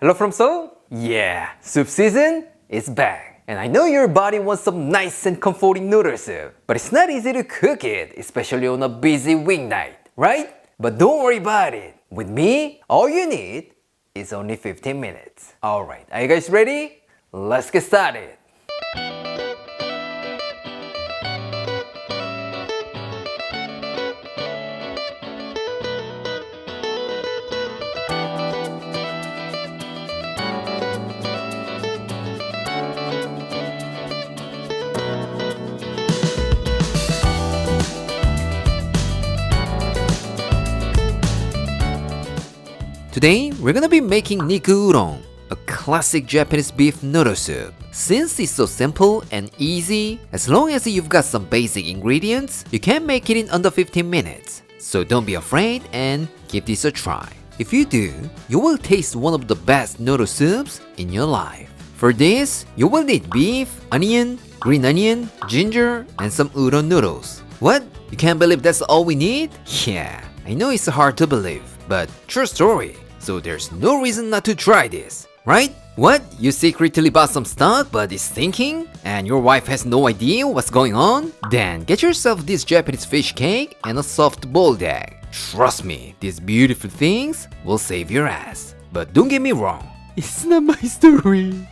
Hello from Seoul? Yeah, soup season is back. And I know your body wants some nice and comforting noodle soup, but it's not easy to cook it, especially on a busy weeknight, right? But don't worry about it. With me, all you need is only 15 minutes. Alright, are you guys ready? Let's get started. Today, we're gonna be making Niku Udon, a classic Japanese beef noodle soup. Since it's so simple and easy, as long as you've got some basic ingredients, you can make it in under 15 minutes. So don't be afraid and give this a try. If you do, you will taste one of the best noodle soups in your life. For this, you will need beef, onion, green onion, ginger, and some udon noodles. What? You can't believe that's all we need? Yeah, I know it's hard to believe, but true story. So there's no reason not to try this, right? What? You secretly bought some stock but it's stinking? And your wife has no idea what's going on? Then get yourself this Japanese fish cake and a soft boiled egg. Trust me, these beautiful things will save your ass. But don't get me wrong, it's not my story.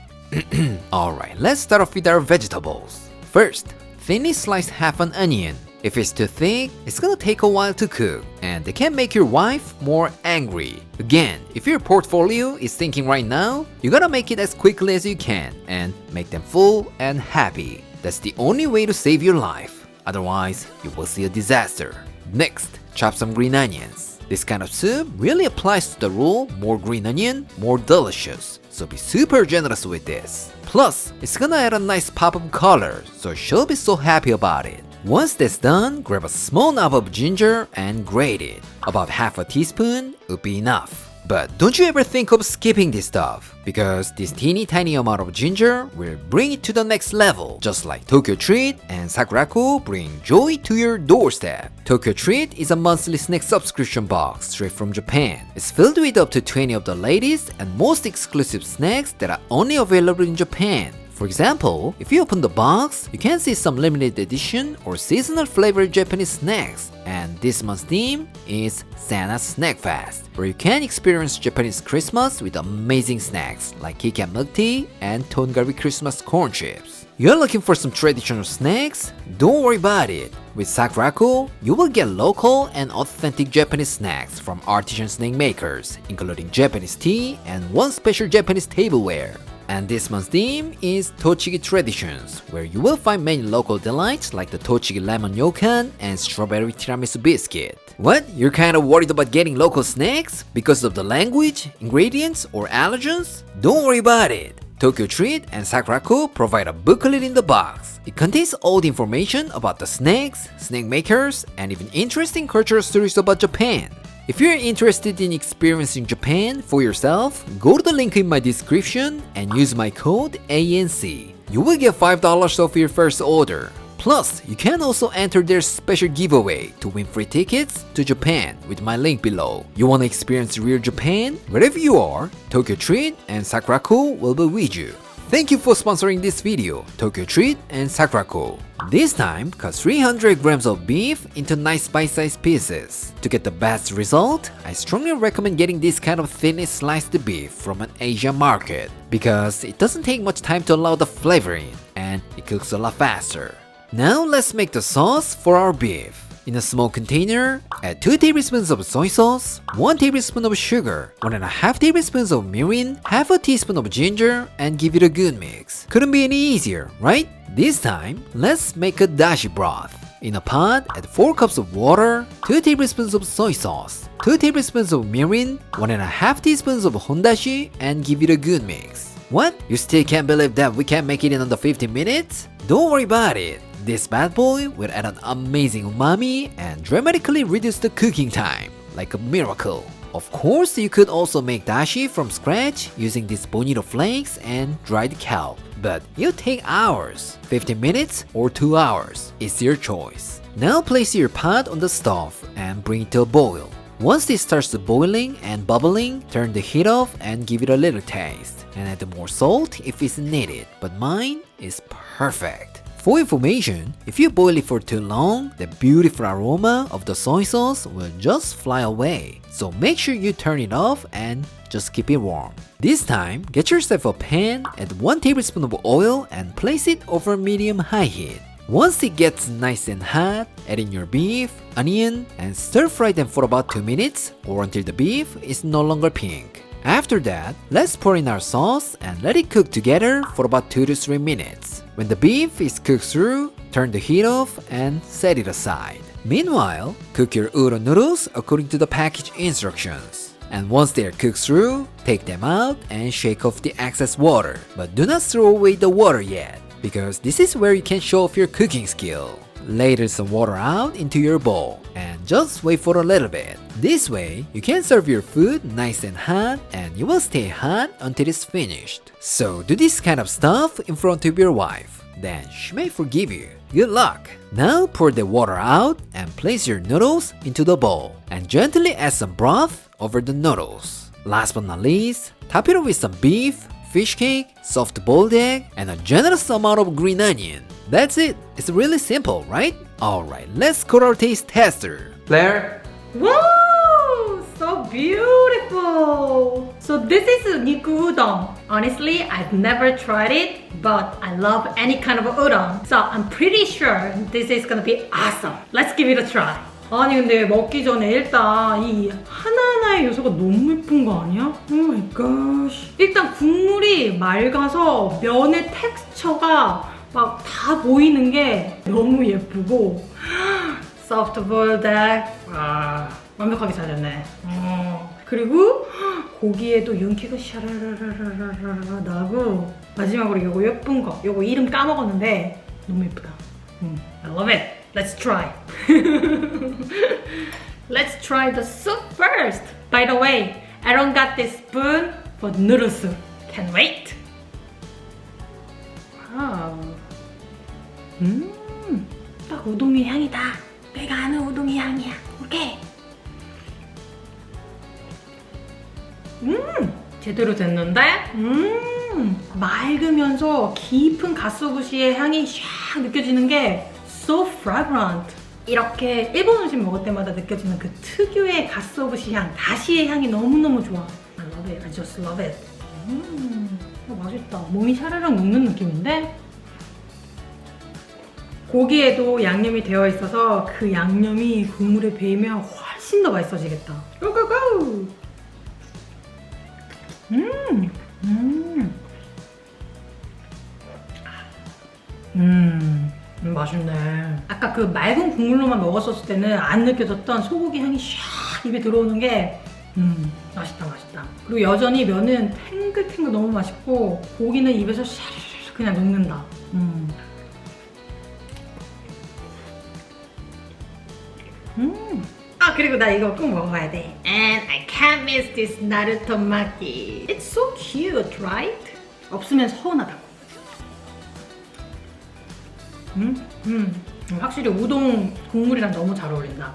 Alright, let's start off with our vegetables. First, thinly slice half an onion. If it's too thick, it's gonna take a while to cook, and they can make your wife more angry. Again, if your portfolio is thinking right now, you gotta make it as quickly as you can and make them full and happy. That's the only way to save your life. Otherwise, you will see a disaster. Next, chop some green onions. This kind of soup really applies to the rule more green onion, more delicious. So be super generous with this. Plus, it's gonna add a nice pop of color, so she'll be so happy about it. Once that's done, grab a small knob of ginger and grate it. About half a teaspoon would be enough. But don't you ever think of skipping this stuff, because this teeny tiny amount of ginger will bring it to the next level, just like Tokyo Treat and Sakuraku bring joy to your doorstep. Tokyo Treat is a monthly snack subscription box straight from Japan. It's filled with up to 20 of the latest and most exclusive snacks that are only available in Japan. For example, if you open the box, you can see some limited edition or seasonal flavored Japanese snacks. And this month's theme is Santa's Snack Fest, where you can experience Japanese Christmas with amazing snacks like Kikan milk tea and Tongarbi Christmas corn chips. You're looking for some traditional snacks? Don't worry about it. With Sakuraku, you will get local and authentic Japanese snacks from artisan snack makers, including Japanese tea and one special Japanese tableware. And this month's theme is Tochigi Traditions, where you will find many local delights like the Tochigi Lemon Yokan and Strawberry Tiramisu Biscuit. What? You're kind of worried about getting local snacks because of the language, ingredients, or allergens? Don't worry about it. Tokyo Treat and Sakuraku provide a booklet in the box. It contains all the information about the snacks, snack makers, and even interesting cultural stories about Japan. If you're interested in experiencing Japan for yourself, go to the link in my description and use my code ANC. You will get $5 off your first order. Plus, you can also enter their special giveaway to win free tickets to Japan with my link below. You wanna experience real Japan? Wherever you are, Tokyo Treat and Sakuraku will be with you. Thank you for sponsoring this video, Tokyo Treat and Sakuraku. This time, cut 300 grams of beef into nice bite-sized pieces. To get the best result, I strongly recommend getting this kind of thinly sliced beef from an Asian market, because it doesn't take much time to allow the flavor in, and it cooks a lot faster. Now let's make the sauce for our beef. In a small container, add 2 tablespoons of soy sauce, 1 tablespoon of sugar, 1.5 tablespoons of mirin, half a teaspoon of ginger, and give it a good mix. Couldn't be any easier, right? This time, let's make a dashi broth. In a pot, add 4 cups of water, 2 tablespoons of soy sauce, 2 tablespoons of mirin, 1.5 teaspoons of hondashi, and give it a good mix. What? You still can't believe that we can make it in under 15 minutes? Don't worry about it. This bad boy will add an amazing umami and dramatically reduce the cooking time, like a miracle. Of course, you could also make dashi from scratch using these bonito flakes and dried kelp, but it'll take hours, 15 minutes or 2 hours. It's your choice. Now place your pot on the stove and bring it to a boil. Once it starts boiling and bubbling, turn the heat off and give it a little taste. And add more salt if it's needed, but mine is perfect. For information, if you boil it for too long, the beautiful aroma of the soy sauce will just fly away. So make sure you turn it off and just keep it warm. This time, get yourself a pan, add 1 tablespoon of oil and place it over medium-high heat. Once it gets nice and hot, add in your beef, onion, and stir fry them for about 2 minutes or until the beef is no longer pink. After that, let's pour in our sauce and let it cook together for about 2 to 3 minutes. When the beef is cooked through, turn the heat off and set it aside. Meanwhile, cook your udon noodles according to the package instructions. And once they are cooked through, take them out and shake off the excess water. But do not throw away the water yet, because this is where you can show off your cooking skill. Ladle some water out into your bowl and just wait for a little bit. This way, you can serve your food nice and hot and you will stay hot until it's finished. So do this kind of stuff in front of your wife. Then she may forgive you. Good luck! Now pour the water out and place your noodles into the bowl and gently add some broth over the noodles. Last but not least, top it off with some beef, fish cake, soft boiled egg, and a generous amount of green onion. That's it. It's really simple, right? Alright, let's call our taste tester. Claire? Wow! So beautiful! So this is Niku Udon. Honestly, I've never tried it, but I love any kind of udon. So I'm pretty sure this is gonna be awesome. Let's give it a try. 아니 근데 먹기 전에 일단 이 하나하나의 요소가 너무 예쁜 거 아니야? 오 마이 갓. 일단 국물이 맑아서 면의 텍스처가 막 다 보이는 게 너무 예쁘고 soft boiled egg 완벽하게 잘 됐네. 그리고 고기에도 윤기가 샤라라라라라 나고 마지막으로 요거 예쁜 거 요거 이름 까먹었는데 너무 예쁘다. I love it. Let's try. Let's try the soup first. By the way, Aaron got this spoon for noodle soup. Can't wait. 와우. 딱 우동의 향이다. 내가 아는 우동의 향이야. 오케이. 제대로 됐는데? 맑으면서 깊은 가스오부시의 향이 샥 느껴지는 게 so fragrant. 이렇게 일본 음식 먹을 때마다 느껴지는 그 특유의 가스오부시 향, 다시의 향이 너무너무 좋아. I love it. I just love it. 맛있다. 몸이 샤르륵 녹는 느낌인데? 고기에도 양념이 되어 있어서 그 양념이 국물에 배이면 훨씬 더 맛있어지겠다. 고고고! 맛있네. 아까 그 맑은 국물로만 먹었었을 때는 안 느껴졌던 소고기 향이 샥 입에 들어오는 게 맛있다 맛있다. 그리고 여전히 면은 탱글탱글 너무 맛있고 고기는 입에서 샤르르 그냥 녹는다. 아 그리고 나 이거 꼭 먹어야 돼. And I can't miss this Naruto maki. It's so cute, right? 없으면 서운하다고. 확실히 우동 국물이랑 너무 잘 어울린다.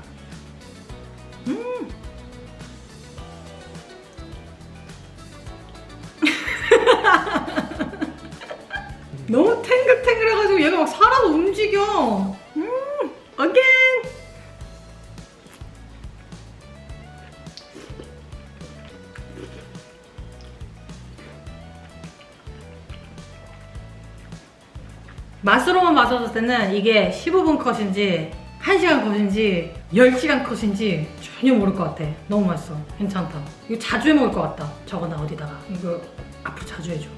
너무 탱글탱글해가지고 얘가 막 살아서 움직여. again. 맛으로만 마셨을 때는 이게 15분 컷인지 1시간 컷인지 10시간 컷인지 전혀 모를 것 같아. 너무 맛있어. 괜찮다. 이거 자주 해먹을 것 같다. 적어놔 어디다가. 이거 앞으로 자주 해줘.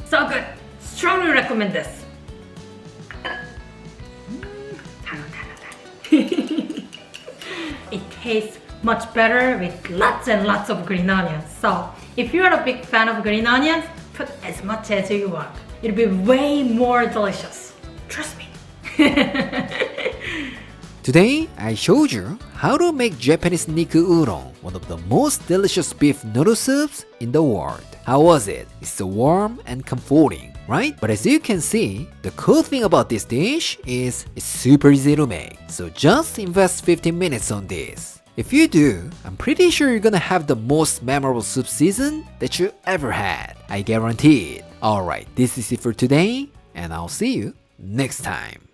So good. Strongly recommend this. It tastes much better with lots and lots of green onions. So if you're a big fan of green onions, put as much as you want. It'll be way more delicious. Trust me. Today, I showed you how to make Japanese Niku Udon, one of the most delicious beef noodle soups in the world. How was it? It's so warm and comforting. right? But as you can see, the cool thing about this dish is it's super easy to make. So just invest 15 minutes on this. If you do, I'm pretty sure you're gonna have the most memorable soup season that you ever had. I guarantee it. Alright, this is it for today, and I'll see you next time.